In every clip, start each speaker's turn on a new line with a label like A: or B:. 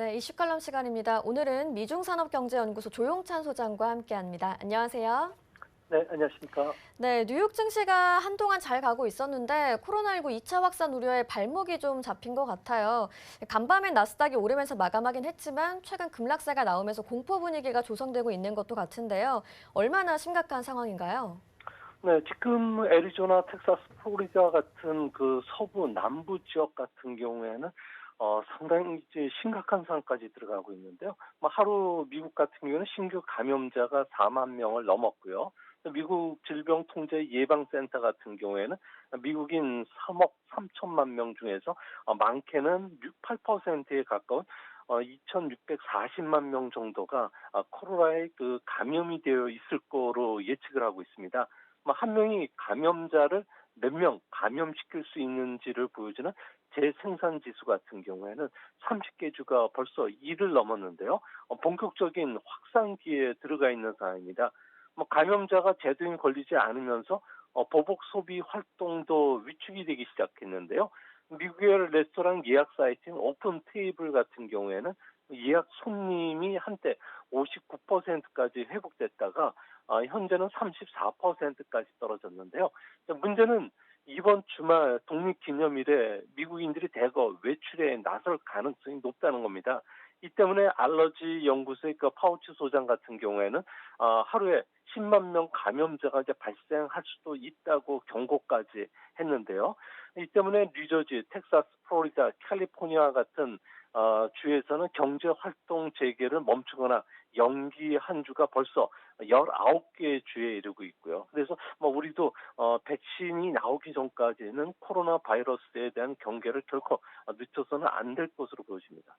A: 네, 이슈 칼럼 시간입니다. 오늘은 미중산업경제연구소 조용찬 소장과 함께합니다. 안녕하세요.
B: 네, 안녕하십니까.
A: 네, 뉴욕 증시가 한동안 잘 가고 있었는데 코로나19 2차 확산 우려에 발목이 좀 잡힌 것 같아요. 간밤엔 나스닥이 오르면서 마감하긴 했지만 최근 급락세가 나오면서 공포 분위기가 조성되고 있는 것도 같은데요. 얼마나 심각한 상황인가요?
B: 네, 지금 애리조나, 텍사스, 플로리다 같은 그 서부 남부 지역 같은 경우에는 상당히 이제 심각한 상황까지 들어가고 있는데요. 뭐 하루 미국 같은 경우는 신규 감염자가 4만 명을 넘었고요. 미국 질병통제예방센터 같은 경우에는 미국인 3억 3천만 명 중에서 많게는 8%에 가까운 2,640만 명 정도가 코로나에 그 감염이 되어 있을 거로 예측을 하고 있습니다. 한 명이 감염자를 몇 명 감염시킬 수 있는지를 보여주는 재생산 지수 같은 경우에는 30개 주가 벌써 2를 넘었는데요. 본격적인 확산기에 들어가 있는 상황입니다. 감염자가 제대로 걸리지 않으면서 보복 소비 활동도 위축이 되기 시작했는데요. 미국의 레스토랑 예약 사이트인 오픈 테이블 같은 경우에는 예약 손님이 한때 59%까지 회복됐다가 현재는 34%까지 떨어졌는데요. 문제는 이번 주말 독립기념일에 미국인들이 대거 외출에 나설 가능성이 높다는 겁니다. 이 때문에 알러지 연구소의 그 파우치 소장 같은 경우에는 하루에 10만 명 감염자가 이제 발생할 수도 있다고 경고까지 했는데요. 이 때문에 뉴저지, 텍사스, 플로리다, 캘리포니아 같은 주에서는 경제 활동 재개를 멈추거나 연기한 주가 벌써 19개 주에 이르고 있고요. 그래서 우리도 백신이 나오기 전까지는 코로나 바이러스에 대한 경계를 결코 늦춰서는 안 될 것으로 보여집니다.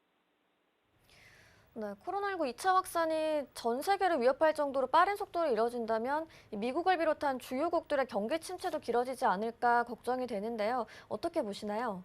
A: 네, 코로나19 2차 확산이 전 세계를 위협할 정도로 빠른 속도로 이뤄진다면 미국을 비롯한 주요국들의 경기 침체도 길어지지 않을까 걱정이 되는데요. 어떻게 보시나요?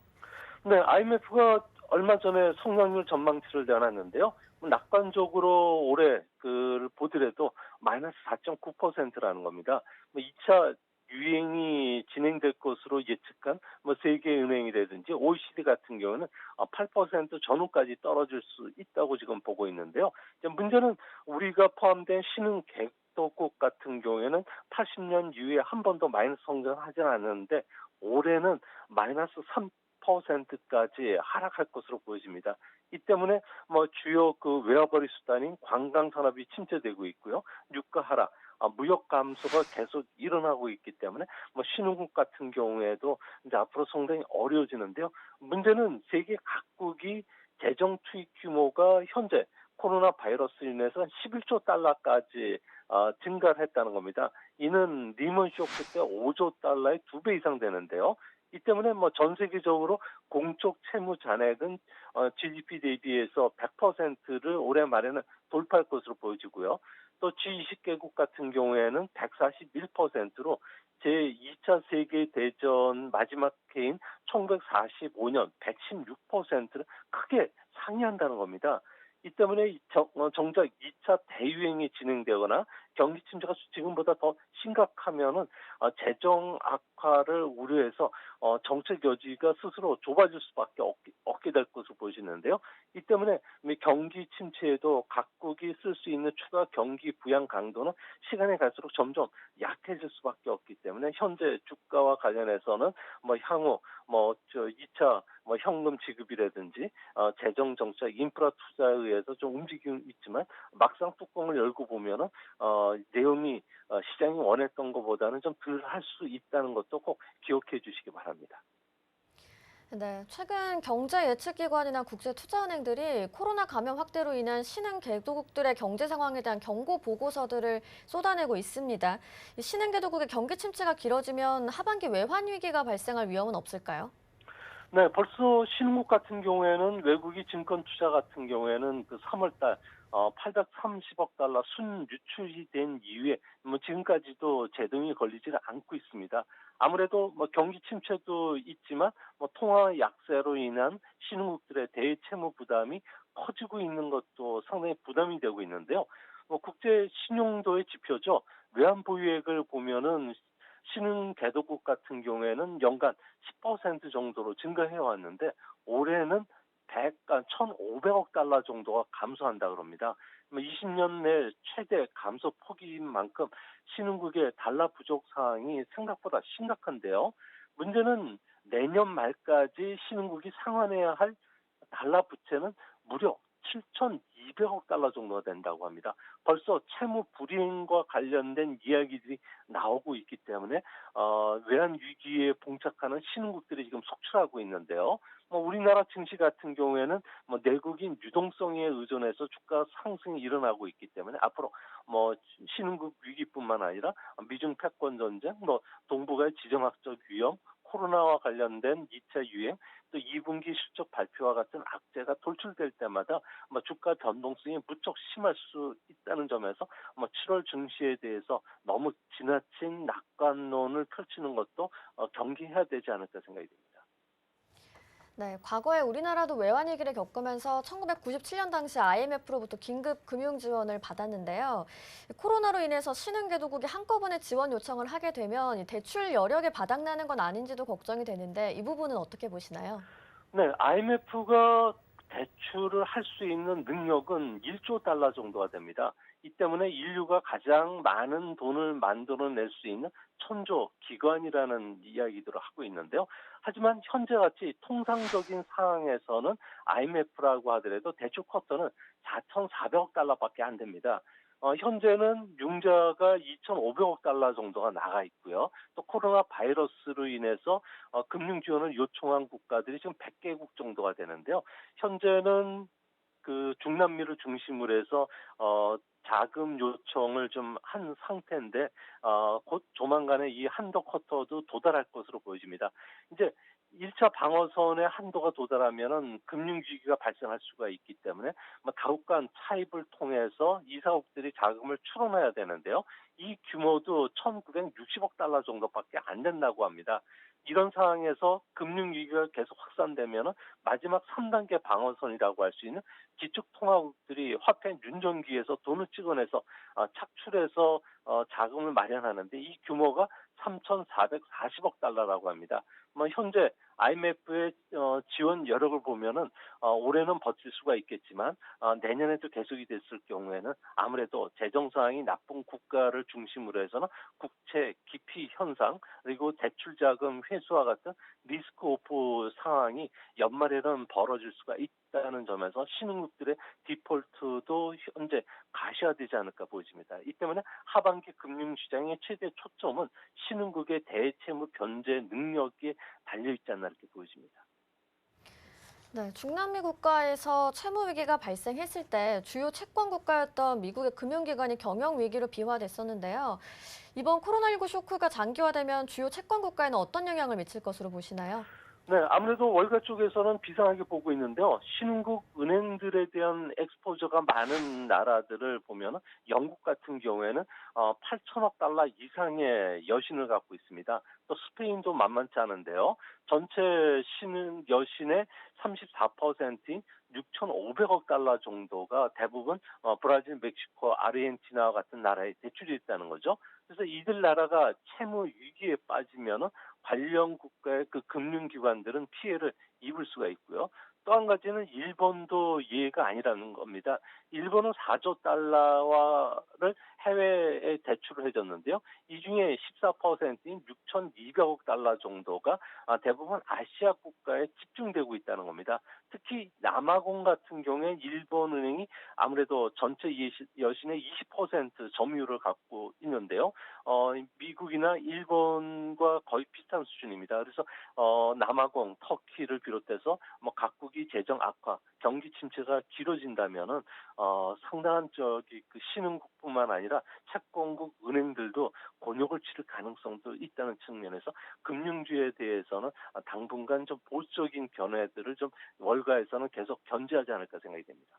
B: 네, IMF가 얼마 전에 성장률 전망치를 내놨는데요. 낙관적으로 올해 그 보더라도 마이너스 4.9%라는 겁니다. 2차 유행이 진행될 것으로 예측한 세계은행이라든지 OECD 같은 경우는 8% 전후까지 떨어질 수 있다고 지금 보고 있는데요. 이제 문제는 우리가 포함된 신흥 개도국 같은 경우에는 80년 이후에 한 번도 마이너스 성장하지 않았는데 올해는 마이너스 3%까지 하락할 것으로 보여집니다. 이 때문에 주요 그 외화벌이 수단인 관광 산업이 침체되고 있고요. 유가 하락, 무역 감소가 계속 일어나고 있기 때문에 신흥국 같은 경우에도 이제 앞으로 상당히 어려워지는데요. 문제는 세계 각국이 재정 투입 규모가 현재 코로나 바이러스로 인해서 11조 달러까지 증가를 했다는 겁니다. 이는 리먼 쇼크 때 5조 달러의 2배 이상 되는데요. 이 때문에 전 세계적으로 공적 채무 잔액은 GDP 대비해서 100%를 올해 말에는 돌파할 것으로 보여지고요. 또 G20개국 같은 경우에는 141%로 제2차 세계대전 마지막 해인 1945년 116%를 크게 상회한다는 겁니다. 이 때문에 정작 2차 대유행이 진행되거나 경기 침체가 지금보다 더 심각하면은 재정 악화를 우려해서 정책 여지가 스스로 좁아질 수밖에 없게 될 것으로 보여지는데요. 이 때문에 경기 침체에도 각국이 쓸 수 있는 추가 경기 부양 강도는 시간이 갈수록 점점 약해질 수밖에 없기 때문에 현재 주가와 관련해서는 향후 2차 현금 지급이라든지 재정 정책, 인프라 투자에 의해서 좀 움직임이 있지만 막상 뚜껑을 열고 보면은 내용이 시장이 원했던 것보다는 좀 덜 할 수 있다는 것도 꼭 기억해 주시기 바랍니다.
A: 네, 최근 경제 예측기관이나 국제투자은행들이 코로나 감염 확대로 인한 신흥 개도국들의 경제 상황에 대한 경고 보고서들을 쏟아내고 있습니다. 이 신흥 개도국의 경기 침체가 길어지면 하반기 외환 위기가 발생할 위험은 없을까요?
B: 네, 벌써 신흥국 같은 경우에는 외국인 증권 투자 같은 경우에는 그 3월 달 830억 달러 순유출이 된 이후에 지금까지도 제동이 걸리지를 않고 있습니다. 아무래도 경기 침체도 있지만 통화 약세로 인한 신흥국들의 대채무 부담이 커지고 있는 것도 상당히 부담이 되고 있는데요. 국제 신용도의 지표죠. 외환 보유액을 보면은 신흥 개도국 같은 경우에는 연간 10% 정도로 증가해 왔는데 올해는 1,500억 달러 정도가 감소한다 그럽니다. 20년 내 최대 감소 폭인 만큼 신흥국의 달러 부족 상황이 생각보다 심각한데요. 문제는 내년 말까지 신흥국이 상환해야 할 달러 부채는 무려 7,200억 달러 정도가 된다고 합니다. 벌써 채무 불이행과 관련된 이야기들이 나오고 있기 때문에 외환 위기에 봉착하는 신흥국들이 지금 속출하고 있는데요. 우리나라 증시 같은 경우에는 내국인 유동성에 의존해서 주가 상승이 일어나고 있기 때문에 앞으로 신흥국 위기뿐만 아니라 미중 패권 전쟁, 동북아의 지정학적 위험, 코로나와 관련된 2차 유행, 또 2분기 실적 발표와 같은 악재가 돌출될 때마다 주가 변동성이 무척 심할 수 있다는 점에서 7월 증시에 대해서 너무 지나친 낙관론을 펼치는 것도 경계해야 되지 않을까 생각이 듭니다.
A: 네, 과거에 우리나라도 외환 위기를 겪으면서 1997년 당시 IMF로부터 긴급 금융 지원을 받았는데요. 코로나로 인해서 신흥개도국이 한꺼번에 지원 요청을 하게 되면 이 대출 여력이 바닥나는 건 아닌지도 걱정이 되는데 이 부분은 어떻게 보시나요?
B: 네, IMF가 대출을 할 수 있는 능력은 1조 달러 정도가 됩니다. 이 때문에 인류가 가장 많은 돈을 만들어낼 수 있는 천조 기관이라는 이야기들을 하고 있는데요. 하지만 현재같이 통상적인 상황에서는 IMF라고 하더라도 대출 쿼터는 4,400억 달러밖에 안 됩니다. 현재는 융자가 2,500억 달러 정도가 나가 있고요. 또 코로나 바이러스로 인해서 금융 지원을 요청한 국가들이 지금 100개국 정도가 되는데요. 현재는 그 중남미를 중심으로 해서 자금 요청을 좀 한 상태인데 곧 조만간에 이 한도 쿼터도 도달할 것으로 보여집니다. 이제 1차 방어선의 한도가 도달하면은 금융 위기가 발생할 수가 있기 때문에 다국 간 차입을 통해서 이사국들이 자금을 출원해야 되는데요. 이 규모도 1,960억 달러 정도밖에 안 된다고 합니다. 이런 상황에서 금융 위기가 계속 확산되면은 마지막 3단계 방어선이라고 할 수 있는 기축통화국들이 화폐 윤전기에서 돈을 찍어내서 착출해서 자금을 마련하는데 이 규모가 3,440억 달러라고 합니다. 현재 IMF의 지원 여력을 보면은 올해는 버틸 수가 있겠지만 내년에도 계속이 됐을 경우에는 아무래도 재정 상황이 나쁜 국가를 중심으로 해서는 국채 기피 현상 그리고 대출 자금 회수와 같은 리스크 오프 상황이 연말에는 벌어질 수가 있다는 점에서 신흥국들의 디폴트도 현재 가시화되지 않을까 보여집니다. 이 때문에 하반기 금융시장의 최대 초점은 신흥국의 대채무 변제 능력에 달려 있지 않나 이렇게 보여집니다.
A: 네, 중남미 국가에서 채무 위기가 발생했을 때 주요 채권 국가였던 미국의 금융기관이 경영 위기로 비화됐었는데요. 이번 코로나19 쇼크가 장기화되면 주요 채권 국가에는 어떤 영향을 미칠 것으로 보시나요?
B: 네, 아무래도 월가 쪽에서는 비상하게 보고 있는데요. 신흥국 은행들에 대한 엑스포저가 많은 나라들을 보면 영국 같은 경우에는 8천억 달러 이상의 여신을 갖고 있습니다. 또 스페인도 만만치 않은데요. 전체 신흥 여신의 34%인 6,500억 달러 정도가 대부분 브라질, 멕시코, 아르헨티나와 같은 나라에 대출이 있다는 거죠. 그래서 이들 나라가 채무 위기에 빠지면 관련 국가의 그 금융기관들은 피해를 입을 수가 있고요. 또 한 가지는 일본도 예외가 아니라는 겁니다. 일본은 4조 달러를 해외에 대출을 해줬는데요. 이 중에 14%인 6,200억 달러 정도가 대부분 아시아 국가에 집중되고 있다는 겁니다. 특히 남아공 같은 경우에 일본은행이 아무래도 전체 여신의 20% 점유율을 갖고 있는데요. 미국이나 일본과 거의 비슷한 수준입니다. 그래서 남아공, 터키를 비롯해서 각국이 재정 악화, 경기 침체가 길어진다면은 상당한 그 신흥국뿐만 아니라 채권국 은행들도 곤욕을 치를 가능성도 있다는 측면에서 금융주에 대해서는 당분간 좀 보수적인 견해들을 좀 월가에서는 계속 견제하지 않을까 생각이 됩니다.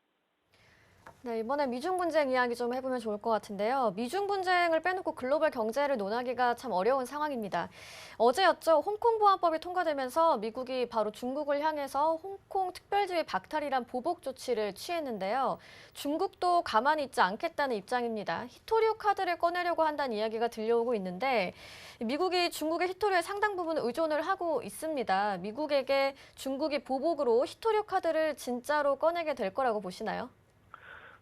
A: 네, 이번에 미중 분쟁 이야기 좀 해보면 좋을 것 같은데요. 미중 분쟁을 빼놓고 글로벌 경제를 논하기가 참 어려운 상황입니다. 어제였죠. 홍콩 보안법이 통과되면서 미국이 바로 중국을 향해서 홍콩 특별지위 박탈이란 보복 조치를 취했는데요. 중국도 가만히 있지 않겠다는 입장입니다. 히토류 카드를 꺼내려고 한다는 이야기가 들려오고 있는데 미국이 중국의 히토류에 상당 부분 의존을 하고 있습니다. 미국에게 중국이 보복으로 히토류 카드를 진짜로 꺼내게 될 거라고 보시나요?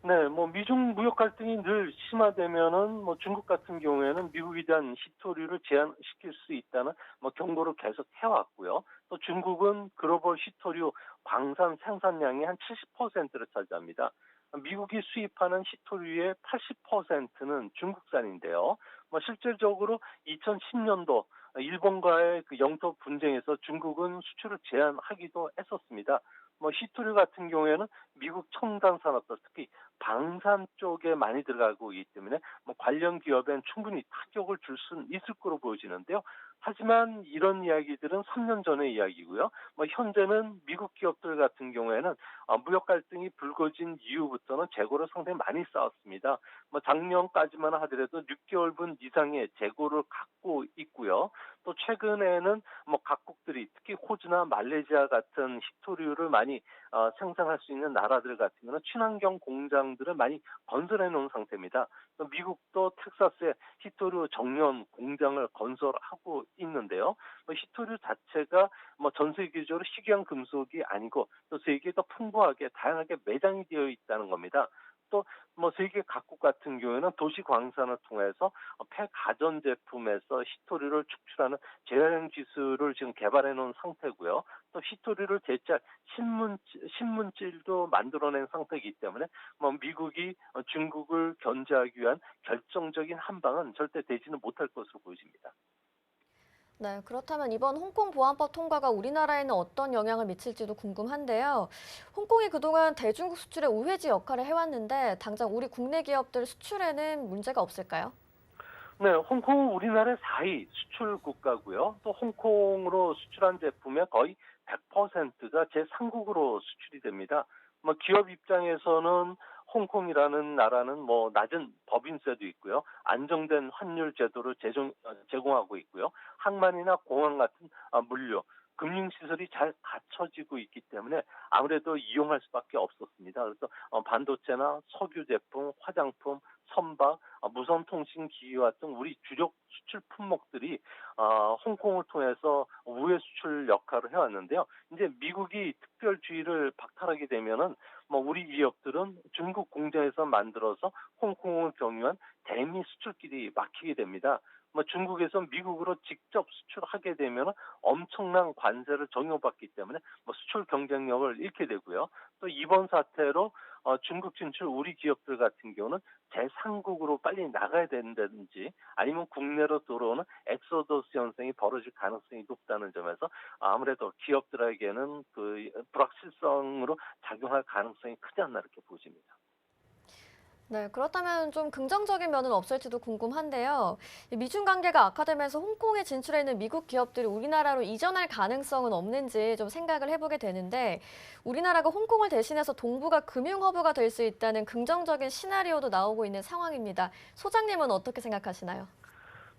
B: 네, 뭐 미중 무역 갈등이 늘 심화되면은 뭐 중국 같은 경우에는 미국에 대한 히토류를 제한시킬 수 있다는 뭐 경고를 계속 해왔고요. 또 중국은 글로벌 히토류 광산 생산량의 한 70%를 차지합니다. 미국이 수입하는 히토류의 80%는 중국산인데요. 뭐 실질적으로 2010년도 일본과의 그 영토 분쟁에서 중국은 수출을 제한하기도 했었습니다. 뭐 히토류 같은 경우에는 미국 첨단 산업도 특히 방산 쪽에 많이 들어가고 있기 때문에 뭐 관련 기업엔 충분히 타격을 줄 수는 있을 거로 보여지는데요. 하지만 이런 이야기들은 3년 전의 이야기고요. 뭐 현재는 미국 기업들 같은 경우에는 무역 갈등이 불거진 이후부터는 재고를 상당히 많이 쌓았습니다. 뭐 작년까지만 하더라도 6개월분 이상의 재고를 갖고 있고요. 또 최근에는 뭐 각국들이 특히 호주나 말레이시아 같은 히토류를 많이 생산할 수 있는 나라들 같은 경우는 친환경 공장들을 많이 건설해 놓은 상태입니다. 또 미국도 텍사스에 히토류 정년 공장을 건설하고 있는데요. 히토류 자체가 뭐 전 세계적으로 희귀한 금속이 아니고 또 세계에 더 풍부하게 다양하게 매장이 되어 있다는 겁니다. 또 뭐 세계 각국 같은 경우에는 도시 광산을 통해서 폐가전 제품에서 히토류를 축출하는 재활용 기술을 지금 개발해 놓은 상태고요. 또 히토류를 대체할 신문질도 만들어낸 상태이기 때문에 뭐 미국이 중국을 견제하기 위한 결정적인 한 방은 절대 되지는 못할 것으로 보여집니다.
A: 네, 그렇다면 이번 홍콩 보안법 통과가 우리나라에는 어떤 영향을 미칠지도 궁금한데요. 홍콩이 그동안 대중국 수출의 우회지 역할을 해왔는데 당장 우리 국내 기업들 수출에는 문제가 없을까요?
B: 네, 홍콩은 우리나라의 4위 수출 국가고요. 또 홍콩으로 수출한 제품의 거의 100%가 제3국으로 수출이 됩니다. 뭐 기업 입장에서는 홍콩이라는 나라는 뭐 낮은 법인세도 있고요. 안정된 환율 제도를 제공하고 있고요. 항만이나 공항 같은 물류, 금융시설이 잘 갖춰지고 있기 때문에 아무래도 이용할 수밖에 없었습니다. 그래서 반도체나 석유 제품, 화장품, 선박, 무선 통신 기기와 같은 우리 주력 수출 품목들이 홍콩을 통해서 우회 수출 역할을 해왔는데요. 이제 미국이 특별주의를 박탈하게 되면은 뭐 우리 기업들은 중국 공장에서 만들어서 홍콩을 경유한 대미 수출길이 막히게 됩니다. 뭐 중국에서 미국으로 직접 수출하게 되면 엄청난 관세를 적용받기 때문에 뭐 수출 경쟁력을 잃게 되고요. 또 이번 사태로 중국 진출 우리 기업들 같은 경우는 제3국으로 빨리 나가야 된다든지 아니면 국내로 들어오는 엑소더스 현상이 벌어질 가능성이 높다는 점에서 아무래도 기업들에게는 그 불확실성으로 작용할 가능성이 크지 않나 이렇게 보집니다.
A: 네, 그렇다면 좀 긍정적인 면은 없을지도 궁금한데요. 이 미중 관계가 악화되면서 홍콩에 진출해 있는 미국 기업들이 우리나라로 이전할 가능성은 없는지 좀 생각을 해보게 되는데, 우리나라가 홍콩을 대신해서 동북아 금융 허브가 될 수 있다는 긍정적인 시나리오도 나오고 있는 상황입니다. 소장님은 어떻게 생각하시나요?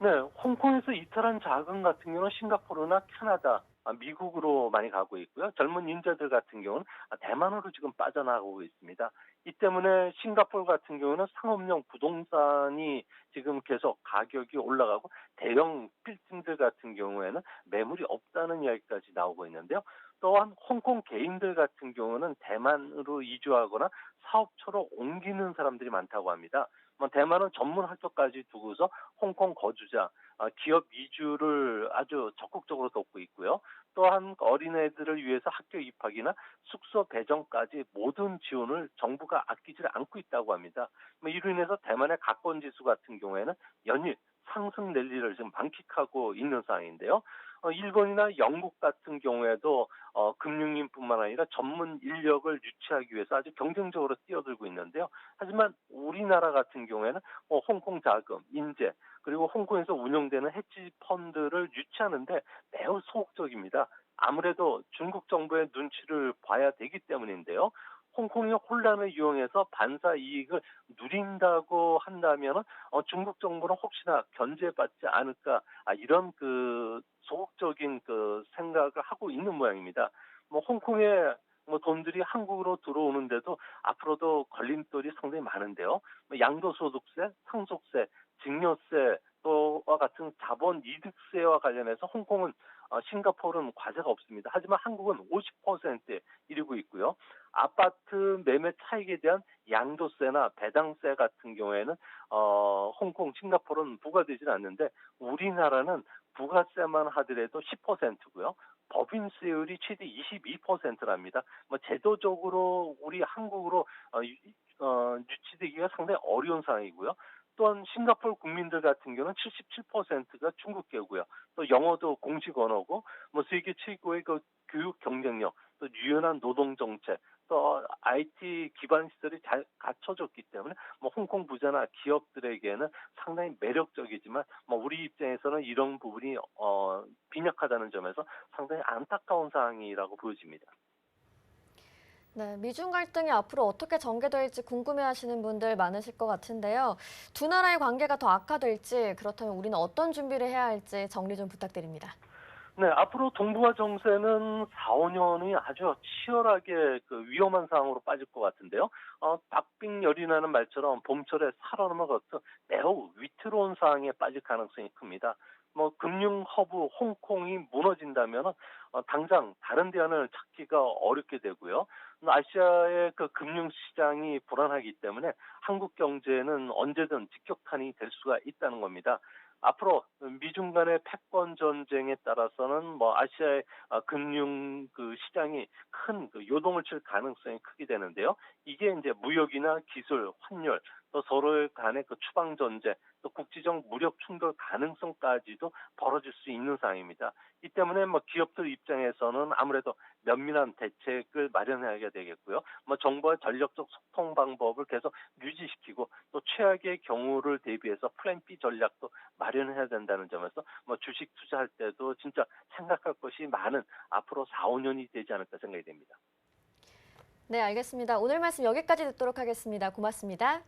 B: 네, 홍콩에서 이탈한 자금 같은 경우는 싱가포르나 캐나다, 미국으로 많이 가고 있고요. 젊은 인재들 같은 경우는 대만으로 지금 빠져나가고 있습니다. 이 때문에 싱가포르 같은 경우는 상업용 부동산이 지금 계속 가격이 올라가고 대형 빌딩들 같은 경우에는 매물이 없다는 이야기까지 나오고 있는데요. 또한 홍콩 개인들 같은 경우는 대만으로 이주하거나 사업처로 옮기는 사람들이 많다고 합니다. 뭐 대만은 전문 학교까지 두고서 홍콩 거주자, 기업 이주를 아주 적극적으로 돕고 있고요. 또한 어린애들을 위해서 학교 입학이나 숙소 배정까지 모든 지원을 정부가 아끼지 않고 있다고 합니다. 뭐 이로 인해서 대만의 가권 지수 같은 경우에는 연일 상승 랠리를 지금 만끽하고 있는 상황인데요. 일본이나 영국 같은 경우에도 금융인뿐만 아니라 전문 인력을 유치하기 위해서 아주 경쟁적으로 뛰어들고 있는데요. 하지만 우리나라 같은 경우에는 홍콩 자금, 인재, 그리고 홍콩에서 운영되는 해지 펀드를 유치하는데 매우 소극적입니다. 아무래도 중국 정부의 눈치를 봐야 되기 때문인데요. 홍콩의 혼란을 이용해서 반사 이익을 누린다고 한다면은 중국 정부는 혹시나 견제받지 않을까 이런 그 소극적인 그 생각을 하고 있는 모양입니다. 뭐 홍콩의 뭐 돈들이 한국으로 들어오는데도 앞으로도 걸림돌이 상당히 많은데요. 뭐 양도소득세, 상속세, 증여세 또와 같은 자본 이득세와 관련해서 홍콩은 싱가포르는 과세가 없습니다. 하지만 한국은 50%에 이르고 있고요. 아파트 매매 차익에 대한 양도세나 배당세 같은 경우에는 홍콩, 싱가포르는 부과되지는 않는데 우리나라는 부가세만 하더라도 10%고요. 법인세율이 최대 22%랍니다. 뭐 제도적으로 우리 한국으로 유치되기가 상당히 어려운 상황이고요. 또한 싱가포르 국민들 같은 경우는 77%가 중국계고요. 또 영어도 공식 언어고 뭐 세계 최고의 그 교육 경쟁력, 또 유연한 노동 정책, 또 IT 기반 시설이 잘 갖춰졌기 때문에 뭐 홍콩 부자나 기업들에게는 상당히 매력적이지만 뭐 우리 입장에서는 이런 부분이 빈약하다는 점에서 상당히 안타까운 상황이라고 보여집니다.
A: 네, 미중 갈등이 앞으로 어떻게 전개될지 궁금해하시는 분들 많으실 것 같은데요. 두 나라의 관계가 더 악화될지, 그렇다면 우리는 어떤 준비를 해야 할지 정리 좀 부탁드립니다.
B: 네, 앞으로 동북아 정세는 4, 5년이 아주 치열하게 그 위험한 상황으로 빠질 것 같은데요. 박빙열이라는 말처럼 봄철에 살얼음을 걷듯 매우 위태로운 상황에 빠질 가능성이 큽니다. 뭐 금융 허브 홍콩이 무너진다면 당장 다른 대안을 찾기가 어렵게 되고요. 아시아의 그 금융 시장이 불안하기 때문에 한국 경제는 언제든 직격탄이 될 수가 있다는 겁니다. 앞으로 미중 간의 패권 전쟁에 따라서는 뭐 아시아의 금융 그 시장이 큰 그 요동을 칠 가능성이 크게 되는데요. 이게 이제 무역이나 기술, 환율, 또 서로 간의 그 추방 전쟁, 또 국지적 무력 충돌 가능성까지도 벌어질 수 있는 상황입니다. 이 때문에 뭐 기업들 입장에서는 아무래도 면밀한 대책을 마련해야 되겠고요. 뭐 정부와 전력적 소통 방법을 계속 유지시키고 또 최악의 경우를 대비해서 플랜 B 전략도 마련해야 된다는 점에서 뭐 주식 투자할 때도 진짜 생각할 것이 많은 앞으로 4, 5년이 되지 않을까 생각이 됩니다.
A: 네, 알겠습니다. 오늘 말씀 여기까지 듣도록 하겠습니다. 고맙습니다.